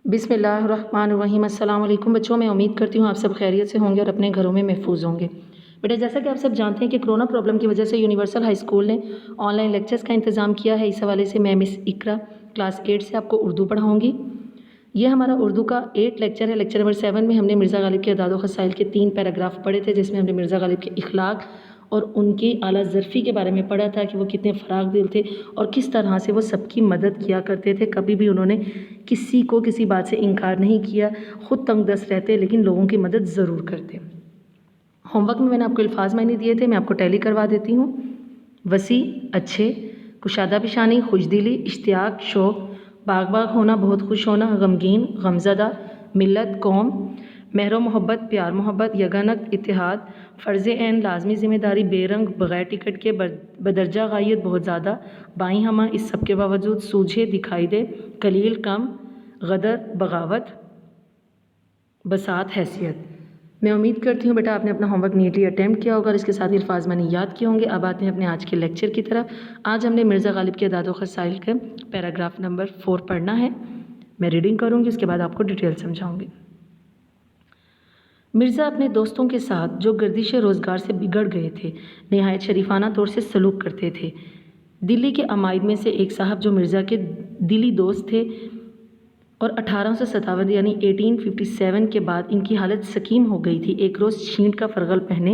बिस्मिल्लाहिर्रहमानिर्रहीम। अस्सलाम वालेकुम बच्चों, मैं उम्मीद करती हूँ आप सब खैरियत से होंगे और अपने घरों में महफूज होंगे। बेटा, जैसा कि आप सब जानते हैं कि कोरोना प्रॉब्लम की वजह से यूनिवर्सल हाई स्कूल ने ऑनलाइन लेक्चर्स का इंतज़ाम किया है। इस हवाले से मैं मिस इकरा क्लास 8 से आपको उर्दू पढ़ाऊँगी। ये हमारा उर्दू का 8 लेक्चर है। लेक्चर नंबर 7 में हमने मिर्ज़ा गालिब के अदाद व ख़साइल के 3 पैराग्राफ पढ़े थे, जिसमें हमने मिर्ज़ा गालिब के इखलाक और उनकी आला ज़रफ़ी के बारे में पढ़ा था कि वो कितने फ़राग दिल थे और किस तरह से वो सबकी मदद किया करते थे। कभी भी उन्होंने किसी को किसी बात से इनकार नहीं किया, ख़ुद तंगदस्त रहते लेकिन लोगों की मदद ज़रूर करते। होमवर्क में मैंने आपको अल्फाज मायने दिए थे, मैं आपको टैली करवा देती हूँ। वसी, अच्छे, कुशादा पेशानी, खुशदिली, इश्तियाक, शौक़, बाग बाग होना, बहुत खुश होना, गमगीन, गमज़दा, मिल्लत, कौम, महरो मोहब्बत, प्यार मोहब्बत, यगनक, इत्तेहाद, फ़र्ज़ ऐन, लाजमी ज़िम्मेदारी, बेरंग, बग़ैर टिकट के, बदरजा गायत, बहुत ज़्यादा, बाई हमा, इस सब के बावजूद, सूझे, दिखाई दे, कलील, कम, गदर, बगावत, बसात, हैसियत। मैं उम्मीद करती हूँ बेटा आपने अपना होमवर्क नीटली अटैम्प्ट किया होगा और इसके साथ ही अल्फाज मैंने याद किए होंगे। अब आते हैं अपने आज के लेक्चर की तरफ। आज हमने मिर्ज़ा गालिब के अदाद व ख़साइल के पैराग्राफ नंबर 4 पढ़ना है। मैं रीडिंग करूँगी, उसके बाद आपको डिटेल समझाऊँगी। मिर्ज़ा अपने दोस्तों के साथ जो गर्दिश रोज़गार से बिगड़ गए थे, नहायत शरीफाना तौर से सलूक करते थे। दिल्ली के अमाइद में से एक साहब जो मिर्ज़ा के दिली दोस्त थे और 1857 यानी 1857 के बाद इनकी हालत सकीम हो गई थी, एक रोज़ छींट का फरगल पहने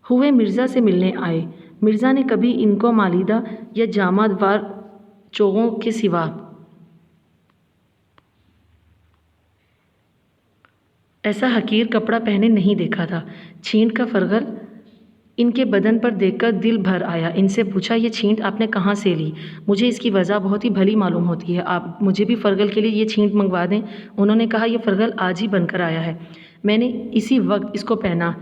हुए मिर्ज़ा से मिलने आए। मिर्ज़ा ने कभी इनको मालीदा या जामादार चोगों के सिवा ऐसा हकीर कपड़ा पहने नहीं देखा था। छींट का फरगल इनके बदन पर देखकर दिल भर आया। इनसे पूछा, ये छींट आपने कहाँ से ली? मुझे इसकी वजह बहुत ही भली मालूम होती है, आप मुझे भी फरगल के लिए ये छींट मंगवा दें। उन्होंने कहा, यह फरगल आज ही बनकर आया है, मैंने इसी वक्त इसको पहना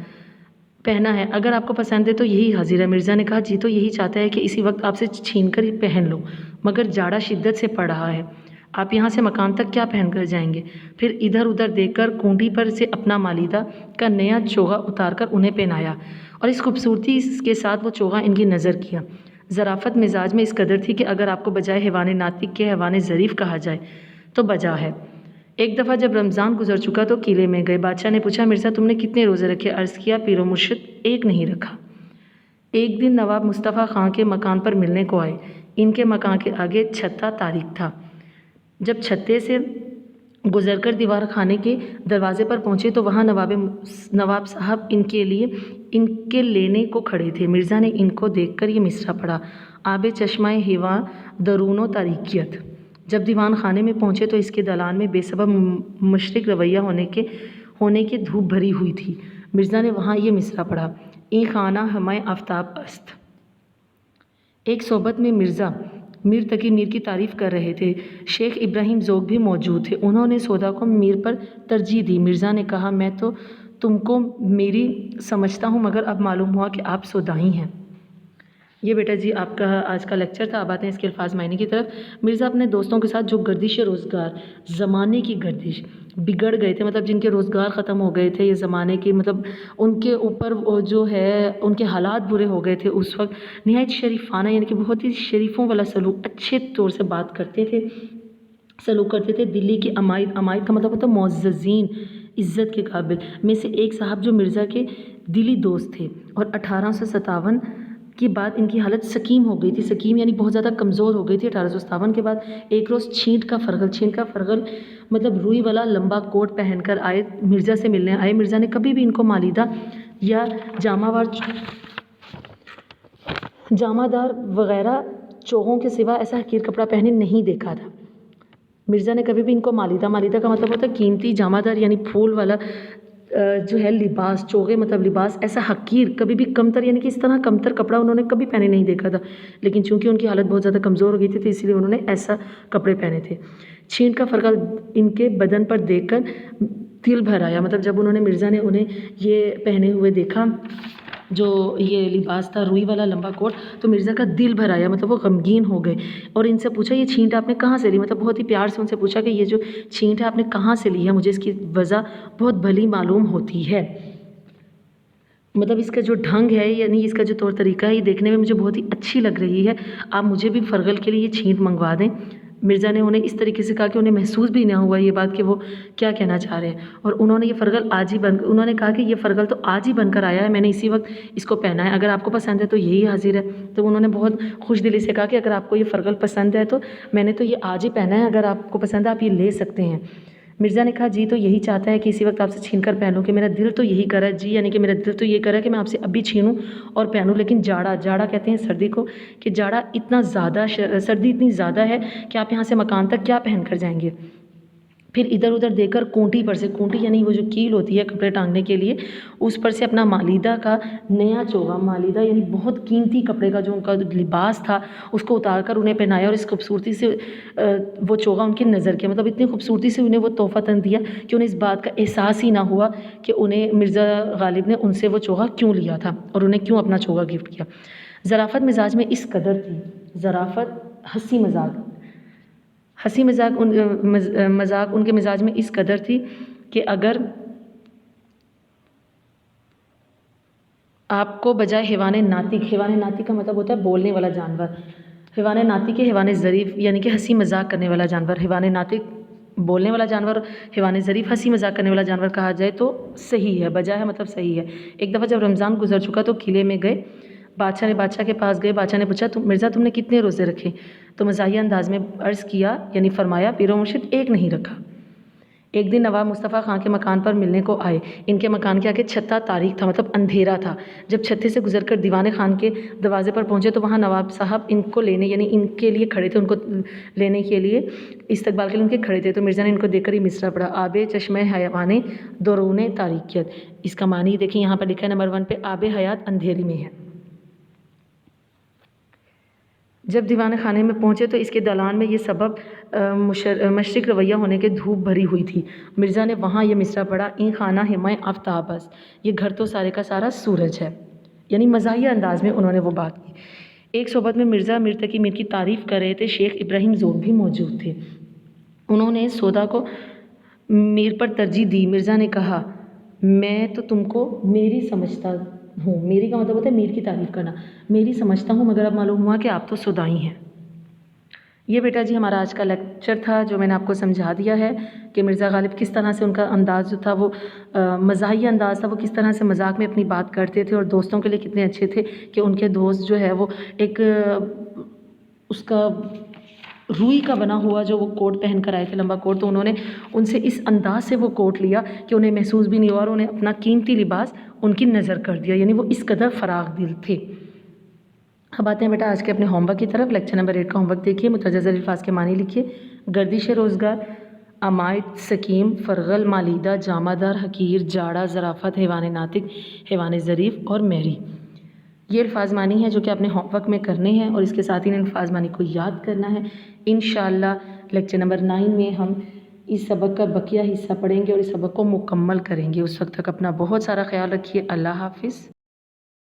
है, अगर आपको पसंद है तो यही हाजिर है। मिर्ज़ा ने कहा, जी तो यही चाहता है कि इसी वक्त आपसे छीन कर पहन लो, मगर जाड़ा शिद्दत से पड़ रहा है, आप यहाँ से मकान तक क्या पहन कर जाएंगे? फिर इधर उधर देखकर कुंडी पर से अपना मालीदा का नया चोगा उतार कर उन्हें पहनाया और इस खूबसूरती के साथ वो चोगा इनकी नज़र किया। ज़राफ़त मिजाज में इस कदर थी कि अगर आपको बजाय हैवान नातिक के हैवान ज़रीफ़ कहा जाए तो बजा है। एक दफ़ा जब रमज़ान गुजर चुका तो किले में गए। बादशाह ने पूछा, मिर्ज़ा तुमने कितने रोज़े रखे? अर्ज़ किया, पीरो मुर्शिद, एक नहीं रखा। एक दिन नवाब मुस्तफ़ा खां के मकान पर मिलने को आए। इनके मकान के आगे छत्ता तारीख था। जब छत्ते से गुजरकर दीवार खाने के दरवाजे पर पहुँचे तो वहाँ नवाब साहब इनके लेने को खड़े थे। मिर्ज़ा ने इनको देखकर ये मिसरा पढ़ा, आबे चश्माए हिवा दरूनो तारीकियत। जब दीवान खाने में पहुँचे तो इसके दलान में बेसबब मुशरिक रवैया होने की धूप भरी हुई थी। मिर्ज़ा ने वहाँ ये मिसरा पढ़ा, ई खाना हमाय आफ्ताब अस्त। एक सोबत में मिर्ज़ा मीर तकी मीर की तारीफ़ कर रहे थे। शेख इब्राहिम ज़ोग भी मौजूद थे। उन्होंने सौदा को मीर पर तरजीह दी। मिर्ज़ा ने कहा, मैं तो तुमको मेरी समझता हूँ, मगर अब मालूम हुआ कि आप सौदाई हैं। ये बेटा जी आपका आज का लेक्चर था। अब आते हैं इसके अल्फाज मायने की तरफ। मिर्ज़ा अपने दोस्तों के साथ जो गर्दिश रोज़गार, ज़माने की गर्दिश, बिगड़ गए थे, मतलब जिनके रोज़गार ख़त्म हो गए थे, ये ज़माने की, मतलब उनके ऊपर जो है उनके हालात बुरे हो गए थे उस वक्त, नहायत शरीफाना यानी कि बहुत ही शरीफों वाला सलूक, अच्छे तौर से बात करते थे, सलूक करते थे। दिल्ली के अमाइद का मतलब होता है मुअज़्ज़ज़ीन, इज़्ज़त के काबिल में से एक साहब जो मिर्ज़ा के दिली दोस्त थे और 1857 की बात इनकी हालत सकीम हो गई थी। सकीम यानी बहुत ज़्यादा कमज़ोर हो गई थी। 1857 के बाद एक रोज़ छींट का फरगल मतलब रुई वाला लंबा कोट पहनकर आए, मिर्ज़ा से मिलने आए। मिर्ज़ा ने कभी भी इनको मालीदा या जामादार वगैरह चोगों के सिवा ऐसा हकीर कपड़ा पहने नहीं देखा था। मिर्ज़ा ने कभी भी इनको मालीदा का मतलब होता है कीमती, जामादार यानी फूल वाला जो है लिबास, चोगे मतलब लिबास, ऐसा हकीर, कभी भी कमतर यानी कि इस तरह कमतर कपड़ा उन्होंने कभी पहने नहीं देखा था। लेकिन चूंकि उनकी हालत बहुत ज़्यादा कमज़ोर हो गई थी तो इसलिए उन्होंने ऐसा कपड़े पहने थे। छींट का फरगल इनके बदन पर देखकर दिल भर आया, मतलब जब उन्होंने मिर्ज़ा ने उन्हें ये पहने हुए देखा, जो ये लिबास था रुई वाला लंबा कोट, तो मिर्ज़ा का दिल भर आया, मतलब वो गमगीन हो गए और इनसे पूछा, ये छींट आपने कहाँ से ली? मतलब बहुत ही प्यार से उनसे पूछा कि ये जो छींट है आपने कहाँ से ली है, मुझे इसकी वजह बहुत भली मालूम होती है। मतलब इसका जो ढंग है यानी इसका जो तौर तरीका है, ये देखने में मुझे बहुत ही अच्छी लग रही है, आप मुझे भी फरगल के लिए ये छींट मंगवा दें। مرزا نے انہیں اس طریقے سے کہا کہ انہیں محسوس بھی نہ ہوا یہ بات کہ وہ کیا کہنا چاہ رہے ہیں، اور انہوں نے کہا کہ یہ فرغل تو آج ہی بن کر آیا ہے، میں نے اسی وقت اس کو پہنا ہے، اگر آپ کو پسند ہے تو یہی حاضر ہے۔ تو انہوں نے بہت خوش دلی سے کہا کہ اگر آپ کو یہ فرغل پسند ہے تو میں نے تو یہ آج ہی پہنا ہے، اگر آپ کو پسند ہے آپ یہ لے سکتے ہیں۔ مرزا نے کہا جی تو یہی چاہتا ہے کہ اسی وقت آپ سے چھین کر پہنوں، کہ میرا دل تو یہی کر رہا ہے جی، یعنی کہ میرا دل تو یہ کر رہا ہے کہ میں آپ سے ابھی چھینوں اور پہنوں، لیکن جاڑا کہتے ہیں سردی کو، کہ جاڑا اتنا زیادہ سردی اتنی زیادہ ہے کہ آپ یہاں سے مکان تک کیا پہن کر جائیں گے۔ پھر ادھر ادھر دیکھ کر کونٹی پر سے، کونٹی یعنی وہ جو کیل ہوتی ہے کپڑے ٹانگنے کے لیے، اس پر سے اپنا مالیدہ کا نیا چوغا، مالیدہ یعنی بہت قیمتی کپڑے کا جو ان کا لباس تھا اس کو اتار کر انہیں پہنایا، اور اس خوبصورتی سے وہ چوغا ان کی نظر کیا، مطلب اتنی خوبصورتی سے انہیں وہ تحفہ تن دیا کہ انہیں اس بات کا احساس ہی نہ ہوا کہ انہیں مرزا غالب نے ان سے وہ چوغا کیوں لیا تھا اور انہیں کیوں اپنا چوغا گفٹ کیا۔ ظرافت مزاج میں اس قدر تھی، ظرافت ہنسی مذاق ان کے مزاج میں اس قدر تھی کہ اگر آپ کو بجائے حیوان ناطق کا مطلب ہوتا ہے بولنے والا جانور، حیوان ناطق کے حیوان ظریف یعنی کہ ہنسی مذاق کرنے والا جانور، حیوان ناطق بولنے والا جانور، حیوان ظریف ہنسی مذاق کرنے والا جانور کہا جائے تو صحیح ہے، بجائے ہے مطلب صحیح ہے۔ ایک دفعہ جب رمضان گزر چکا تو قلعے میں گئے، بادشاہ کے پاس گئے، بادشاہ نے پوچھا مرزا تم نے کتنے روزے رکھے؟ تو مزاحیہ انداز میں عرض کیا یعنی فرمایا پیر و مرشد ایک نہیں رکھا۔ ایک دن نواب مصطفیٰ خان کے مکان پر ملنے کو آئے، ان کے مکان کے آگے چھتا تاریک تھا، مطلب اندھیرا تھا۔ جب چھتے سے گزر کر دیوان خان کے دروازے پر پہنچے تو وہاں نواب صاحب ان کو لینے یعنی ان کے لیے کھڑے تھے، ان کو لینے کے لیے استقبال کے لیے ان کے کھڑے تھے۔ تو مرزا نے ان کو دیکھ کر یہ مصرع پڑھا، آب چشمہ حیوان درون تاریکیت۔ اس کا معنی دیکھیں یہاں پر لکھا ہے نمبر 1 پہ، آب حیات اندھیری میں ہے۔ جب دیوان خانے میں پہنچے تو اس کے دالان میں یہ سبب مشرق رویہ ہونے کے دھوپ بھری ہوئی تھی۔ مرزا نے وہاں یہ مصرع پڑھا، این خانہ ہمہ آفتابست، یہ گھر تو سارے کا سارا سورج ہے، یعنی مزاحیہ انداز میں انہوں نے وہ بات کی۔ ایک صحبت میں مرزا میر تقی میر کی تعریف کر رہے تھے، شیخ ابراہیم زوٹ بھی موجود تھے۔ انہوں نے سودا کو میر پر ترجیح دی۔ مرزا نے کہا میں تو تم کو میری سمجھتا ہوں، میری کا مطلب ہوتا ہے میر کی تعریف کرنا، میری سمجھتا ہوں مگر اب معلوم ہوا کہ آپ تو سودائی ہیں۔ یہ بیٹا جی ہمارا آج کا لیکچر تھا جو میں نے آپ کو سمجھا دیا ہے کہ مرزا غالب کس طرح سے ان کا انداز جو تھا وہ مزاحیہ انداز تھا، وہ کس طرح سے مذاق میں اپنی بات کرتے تھے اور دوستوں کے لیے کتنے اچھے تھے کہ ان کے دوست جو ہے وہ ایک اس کا روئی کا بنا ہوا جو وہ کوٹ پہن کر آئے تھے، لمبا کوٹ، تو انہوں نے ان سے اس انداز سے وہ کوٹ لیا کہ انہیں محسوس بھی نہیں ہوا اور انہیں اپنا قیمتی لباس ان کی نظر کر دیا، یعنی وہ اس قدر فراغ دل تھے۔ اب آتے ہیں بیٹا آج کے اپنے ہوم ورک کی طرف۔ لیکچر نمبر 8 کا ہوم ورک دیکھیے، متجزر الفاظ کے معنی لکھیے۔ گردش روزگار، عمائد، سکیم، فرغل، مالیدہ، جامہ دار، حقیر، جاڑا، ظرافت، حیوان ناطق، حیوان ظریف اور مہری۔ یہ الفاظ معنی ہیں جو کہ اپنے ہوم ورک میں کرنے ہیں اور اس کے ساتھ ہی ان الفاظ معنی کو یاد کرنا ہے۔ انشاءاللہ لیکچر نمبر 9 میں ہم اس سبق کا بقیہ حصہ پڑھیں گے اور اس سبق کو مکمل کریں گے۔ اس وقت تک اپنا بہت سارا خیال رکھیے۔ اللہ حافظ۔